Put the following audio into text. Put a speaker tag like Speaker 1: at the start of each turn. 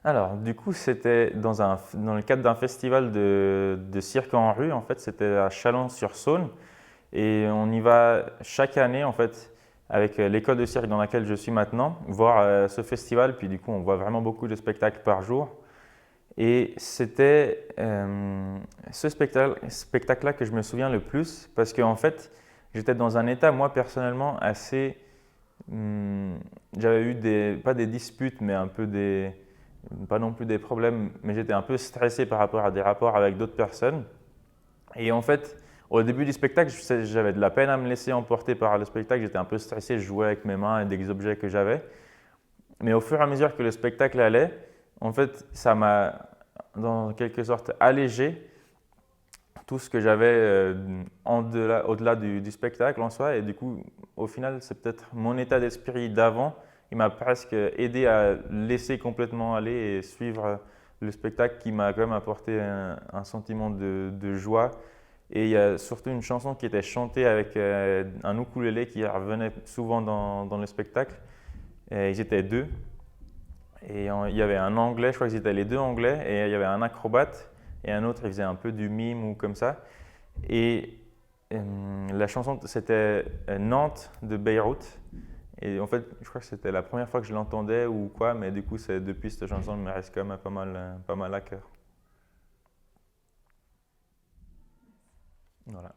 Speaker 1: Alors, du coup, c'était dans le cadre d'un festival de cirque en rue. En fait, c'était à Chalon-sur-Saône. Et on y va chaque année, en fait, avec l'école de cirque dans laquelle je suis maintenant, voir ce festival. Puis, du coup, on voit vraiment beaucoup de spectacles par jour. Et c'était ce spectacle-là que je me souviens le plus parce qu'en fait, j'étais dans un état, moi, personnellement, assez. J'avais eu pas des disputes, mais un peu pas non plus des problèmes, mais j'étais un peu stressé par rapport à des rapports avec d'autres personnes. Et en fait, au début du spectacle, j'avais de la peine à me laisser emporter par le spectacle. J'étais un peu stressé, je jouais avec mes mains et des objets que j'avais. Mais au fur et à mesure que le spectacle allait, en fait, ça m'a, dans quelque sorte, allégé tout ce que j'avais au-delà du spectacle en soi. Et du coup, au final, c'est peut-être mon état d'esprit d'avant. Il m'a presque aidé à laisser complètement aller et suivre le spectacle qui m'a quand même apporté un sentiment de joie. Et il y a surtout une chanson qui était chantée avec un ukulélé qui revenait souvent dans le spectacle. Et ils étaient deux. Et il y avait un anglais, je crois qu'ils étaient les deux anglais, et il y avait un acrobate et un autre, il faisait un peu du mime ou comme ça. Et la chanson, c'était Nantes de Beyrouth. Et en fait, je crois que c'était la première fois que je l'entendais ou quoi, mais du coup, depuis cette chanson, elle me reste quand même pas mal à cœur. Voilà.